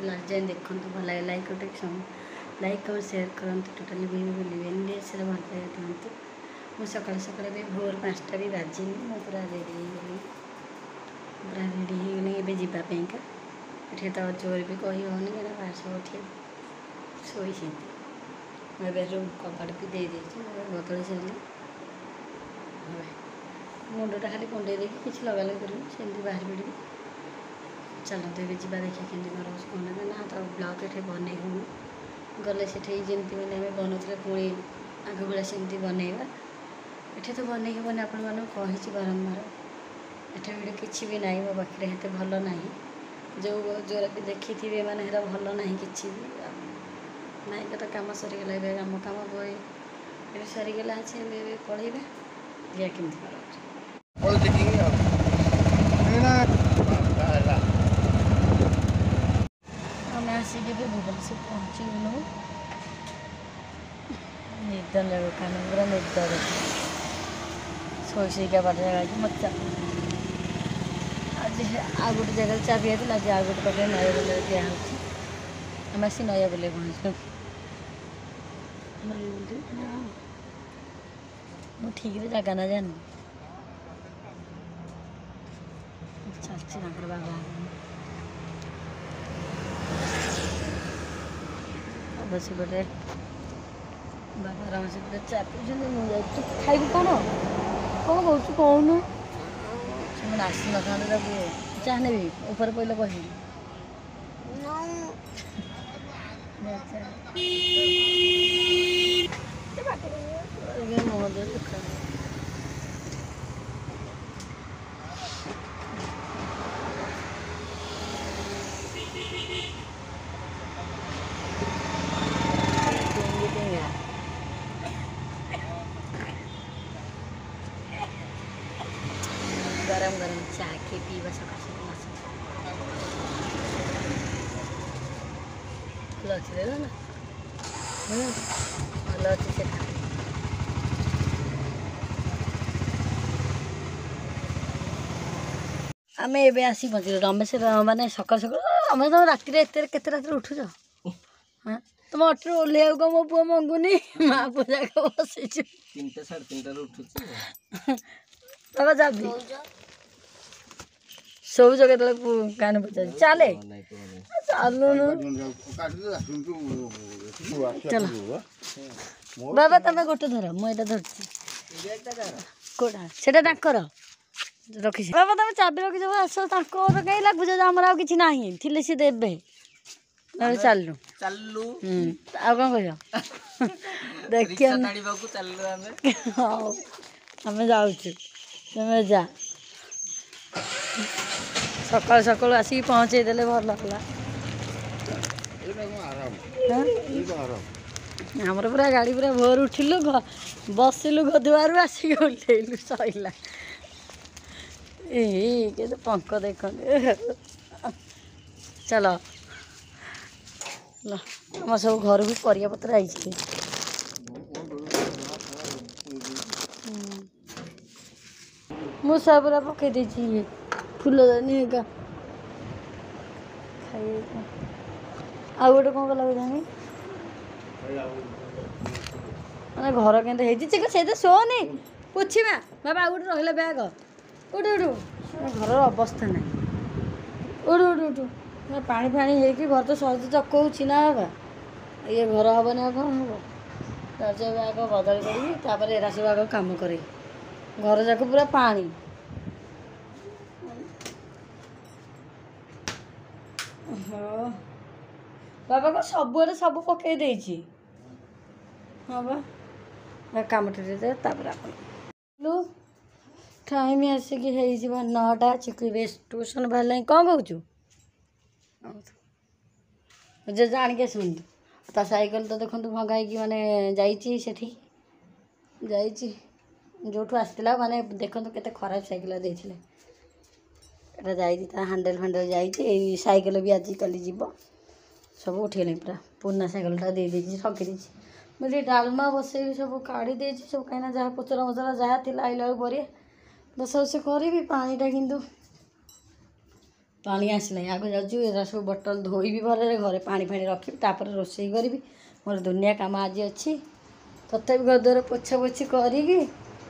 Fast last जाए देखो भल लगे लाइक लाइक कमेंट शेयर करते टोटाली भी भूलें से भल पाए दिखाँ मुझे सका सका भी भोर 5टा भी बाजिनी मुझे पूरा रेडी हो पूरा रेडी होगली ए जावाईका ये तो जोर भी कही होनी क्या बाहर सब उठे शोई मैं रूम कबाट भी दे बदल सारे मुंडटा खाली कुंडे देखिए किसी लगा लगे करूँ सेमती बाहर पड़ी चलते भी जा देखिए केमती कौन रोज कहना ना तो ब्लाउज ये बन हो गले से जमी मैंने बनौले पुणी आग भाया सेमती बनवा ये तो बन हेबनी आपण मैं कही बारंबार एठे भिडियो किसी भी ना मो पाखे हेते भल ना जो जोरा भी देखी थे मैंने हेरा भल ना कि नायिका तो कम सरीगला आम कम बय सरीगला अच्छे पढ़ेगा दिया केमती आम आसिक भुवनेश्वर पहुँचीगलु निद लगे कान पूरा निद शोईका बाट जगह मत आज आ गोटे जगह चाबी आती आज आ गोटे पाखे नया बोले दिखाई आम आसी नया बोले पहुँचल मु ठीक जगह ना जानी चलती बाबा बस गोटे बाबा राम से चा पी खाइबू कौन कौन कौन कौन से आसी ना चाह ने ऊपर पहले कह मुँह दुख गरम गरम चाह के पीवा सका भल अच्छे ना भल अच्छे से आम ए आसी पहुँचल रमेश मानने सका सका आम तुम राति के रात उठुच हाँ तुम अटो ओह्लैया कौ मो पु मंगुनी माँ पूजा को बसी 3टा 3:30 उठुच बाबा जाबी सब जगह कान पचार चले चलू चल बाबा तुम गोटे धर मुझे धरती कौटा से रखी बाबा तुम चाबी रखी आस कहीं लगुच आमर आ कि ना थी सी देवे चलू चलू आ कौन कह देखिए हाँ आम जाऊँ तुम्हें जा सकाल सकाल आसिक पहुँचे देले भल आमर पूरा गाड़ी पूरा भोर उठिलु बसिलु गदुआरू आसिक उठेलु सैला ये तो पंख देख चल आम सब घर भी परिया पत्र आई मुसा पूरा पकई दे फूलदानी है खाई आ गोटे कौन कला जानी मैंने घर के से शोनी पूछा बाबा आ गोटे रहा बैग उठ उठ घर अवस्था ना उठ उठ उठ मैं पानी फाणी है घर तो सहज चकौची ना बाबा ये घर हेनी आ कौन हम से आग बदल करी एरा सब आग कम करे घर जाक पूरा पानी हाँ बाबा को सबुआड़े सब पकई दे हाँ बा कम लु टाइम आसिक 9टा चिकु बेस ट्यूशन बाहर कौन कौचु जो जानिके शुणु ता साइकेल तो देखो भंगाई माने जाठी जो आसला माने देखो केते खराब साइकेल देते जा हांडेल फांडेल जाइए साइकेल भी आजिकल जीव सब उठेल पूरा पुराना साइकेलटा दे रखी मुझे डालमा बसई सब काढ़ी दे सब कहीं जहाँ पचरा मचरा जहाँ थी आइला पर बस से करी पानीटा किंतु पानी आसला आगे जाऊँ सब बोतल धोइबी भर घरे पानी फाणी रखी तापर रोषे करी मोर दुनिया काम आज अच्छी तथा घर द्वार पोछा पोछी करी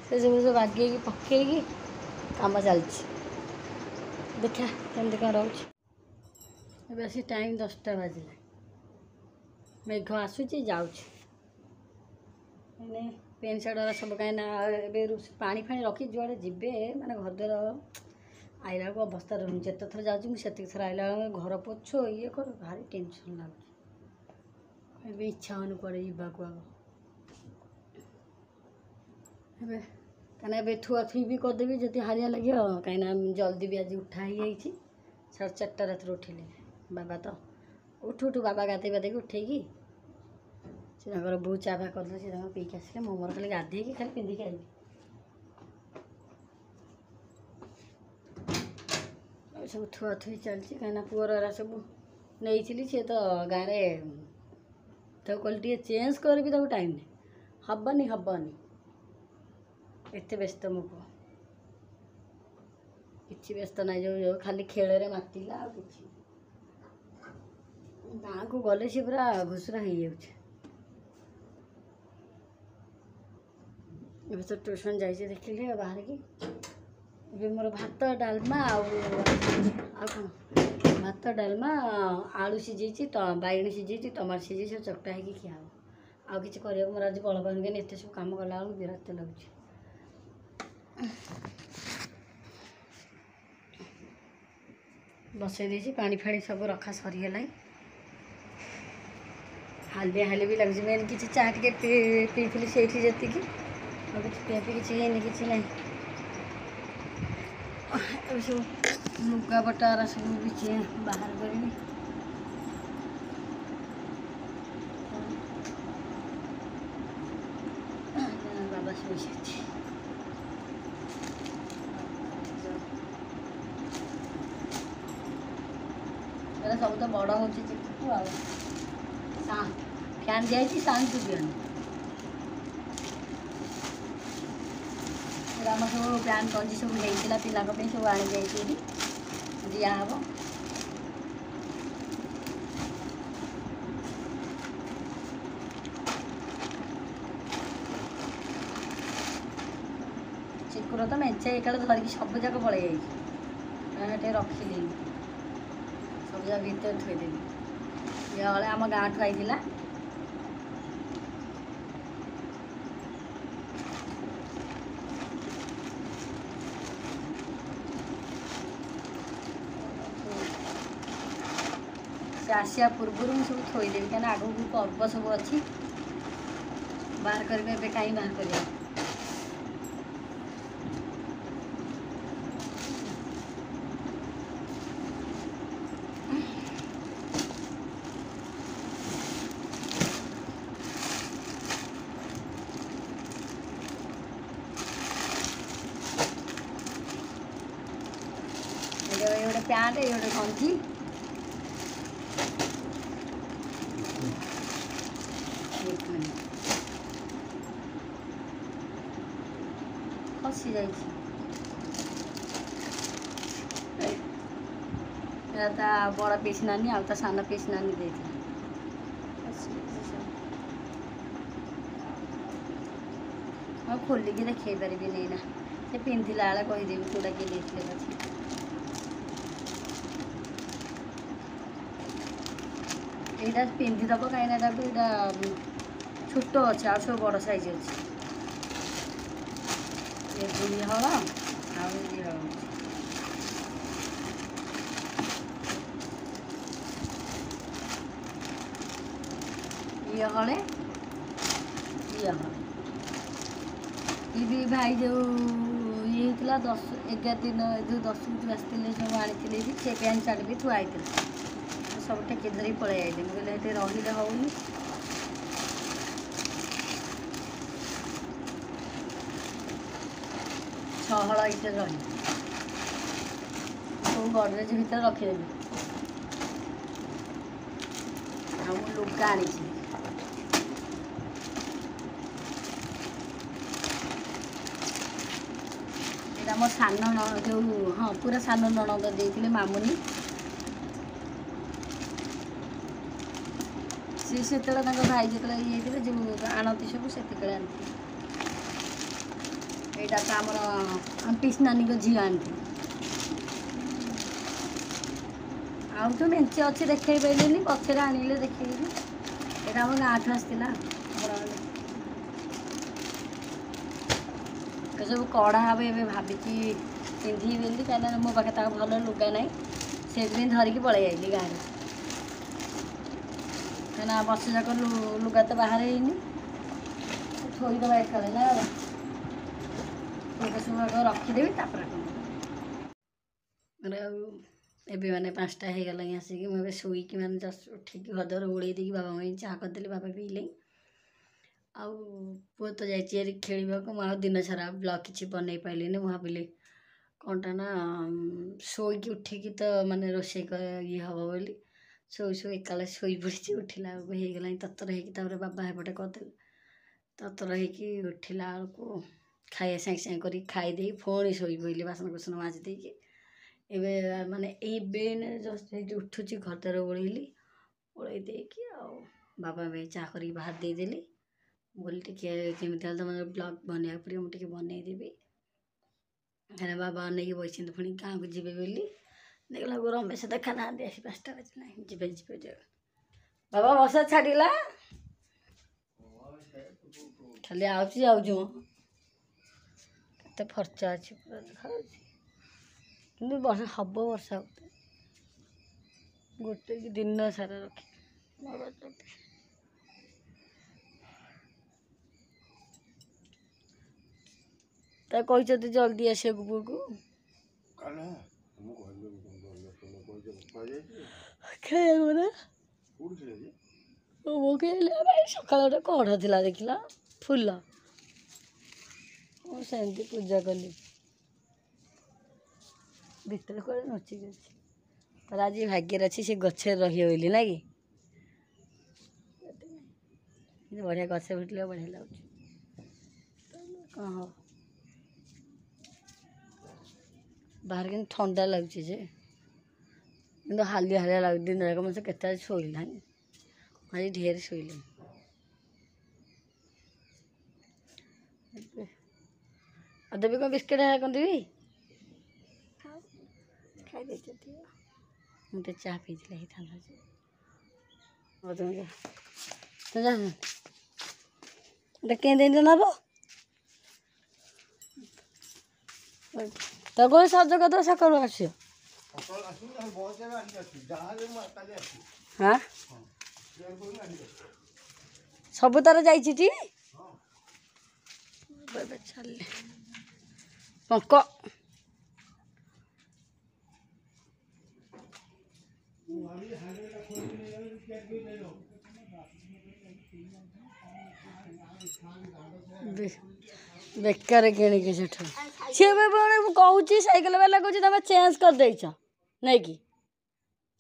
से सब बागे पकईकी काम चलती देखा केमती कौन रोचे बस टाइम 10टा बाजिला मेघ आसूची जाऊँ पेन सार्ट सब कहीं पानी फाणी रखी जुआड़े जीवे माने घर द्वार आइला को अवस्था रही जिते थर जाऊँ से थर आइला घर पोछ ये कर भारी टेंशन लगे इच्छा होनी कड़े जावाक आगे कहीं थुआ थुई भी करदेवी जब हारिया लगे कहीं जल्दी भी आज उठा ही 4:30 रात उठिले बाबा तो उठू उठू बाबा गाधे बाधे उठेकी से बो चा फा करदे से पीक आसे मो मोर खाली गाधे खाली पिंधिकी आइबी सब थुआ थुई चलती कहीं पुअर सब नहीं सी तो गाँव तो कहली चेंज करी टाइम नहीं हबनी एत व्यस्त मो पुआ कि व्यस्त ना जो खाली खेल मातिला कि गाँव को गले सी पूरा घुसरा हो जाए तो ट्यूशन जाइए देखिले बाहर की ये मोर भात डालमा कौन भात डालमा आलू सीझे बैगण सीझे टमाटर सीझे सब चकटा हो खिया आउ कि मोर आज बल पानी एत सब कम कला विरक्त लगुच बसई पानी फाड़ी सब रखा सरीगला हालिया हाली भी लगे मेन कि चाह टे पीती से जी पी किसी ना सब लुगा बटारा सब भी बाहर करी बाबा शोई सब तो बड़ हो चिकू फैन जाइए साउंड शुभियानी आम सब प्यान कंजी सब होता पिला सब आनी जाइए दिहब चिकुर तो मेचे एक धरिकी सब जाक पलि जाइए रखिली सब जगह भीतर थोदेवी ये आम गाँव ठू आई आसिया पूर्व मुझे सब थोदेवी क्या आग को पर्व सब अच्छी बाहर करेंगे कहीं बाहर कर ये पैंट ये कंची खसी जा बड़ पीस नानी आ सान पीस नानी दे खोलिकी देखी पारि नहीं ना से पिंधिला बेले कहीदेवी कौटा किए देते यहाँ पिंधिदेव कहीं छोट अच्छे आ सब बड़ साइज अच्छे ये बुढ़ी हल ये हले ये हले ये भी भाई जो ये होता 10-11 दिन जो 10 को आसते सब आनी से पैंट सार्ट भी थुआई सब टेके धरी पलि आई बोले ये रही होनी छहल इटे रही सब गडरेज भितर रखिदेवी आ लुगा आनी यहाँ मो सान जो हाँ पूरा सान नणद देते मामुनी सी से भाई जो ये जो आणती सब से आनी यहाँ तो आम पिस नानी झी आनी आउ तो मेचे अच्छे देखे पारे पचर आनिले देखे यहाँ आम गाँठ आसला सब कड़ा हम ए भावी पिंधि बोली कहीं मो पाखे भल लुगा ना से धरिकी पलि आइली गाँव कहीं वर्ष जाक लुगा तो बाहर थोईदे एका ना सब रखीदेवी एबे मैंने 5टा हो गला आसिक मुझे शोक मैंने जस्ट उठिक घरद्वार ओल्ल देकी बाबा मम्मी चाह करदे बाबा पीले आउ पु तो जाइए खेलवाक मुझे दिन सारा ब्लॉग किसी बनई पारे मुझे भाविली कौनटा ना शोक उठिक तो माने रोसे ये हम बोली शो शो एकाले शोई पड़ी उठला होगला ततर हो बाबा हेपटे करदे ततर हो उठला बेलू खाए सागे सागे कर खाईदे पुणी शोई पड़े बासन कुसन माजिदे एबे माने जस्ट उठुची घरद्वार ओल्ली देकी बाबा में चाह कर बाहर देदेली बोली टी तो मैं ब्लॉग बनवा पड़ो मुझे बनईदेवी कहीं बाबा अनेक बस पुणी गाँव को जी बोली देखला रमेश देखा ना आसी 5टा बजे ना जी बाबा बसा छाड़ा खाली आउची के फर्चा अच्छी पूरा देखा कि वर्षा हम वर्षा गोटे दिन सारा रखी कहते जल्दी आसे पुआ को खेल सका गोटे कढ़ था देखला फुल सेमती पूजा कली भितर कड़े नचिक अच्छी पर आज भाग्यर अच्छी से गचे रही बोली ना कि बढ़िया गचे फुटले बढ़िया लगे कौन हम बाहर कि ठंडा लगुच कि हालिया हालिया लगे दिन जाक मत के शोला आज ढेर शोल देवी कौन बिस्किट है कौन देवी खाई दे मुझे चाह पी था कहीं दिन नब तो गोल सज कर सकाल आस हाँ सब तार जाइए चल पंक बेकार किणिक से सी कहूँ सैकेल वाला कहूँ तुम चेंज कर देच नहीं कि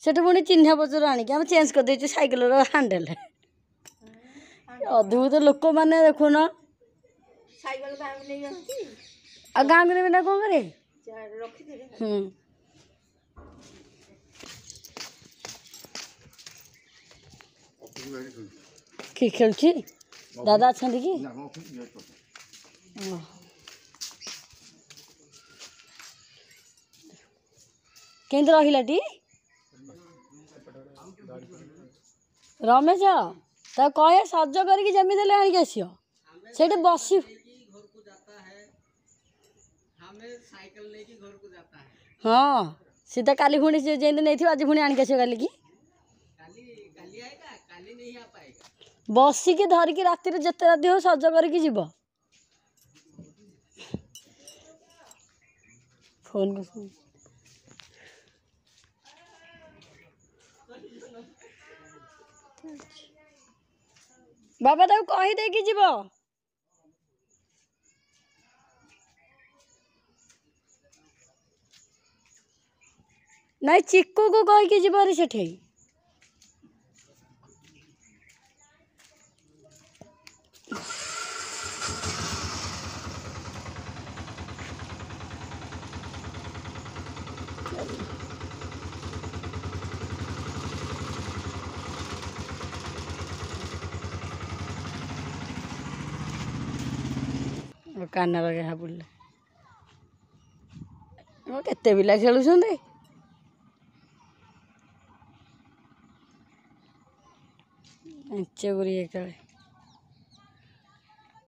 सेठ पुणी चिन्ह पचर आणिक आम चेंज कर देच सैकेल हैंडल अद्भुत लोक मैंने देखुन आ गाँव को ना कौन करे कि खेलुची दादा अच्छा कि केंद्र रहिला टी रमेश तो कहे सज करके जमी देले आनिक आसियो सेठ बसी हाँ सीधा काली पुणी जेमती नहीं आज पुणी आनिक आसियो काली की बसिकी धरिकी राति जिते राति हो सज करके जीव फोन को बाबा ताऊ कही देकी जीव नाई चिक्कू को कहीकि जीव सेठी କାନ ଲଗେଇ ହାବୁଡ଼ିଲେ କେତେ ପିଲା ଖେଳୁଛନ୍ତି ମେଞ୍ଚେ ଗୁରିଏ ଖେଳେ।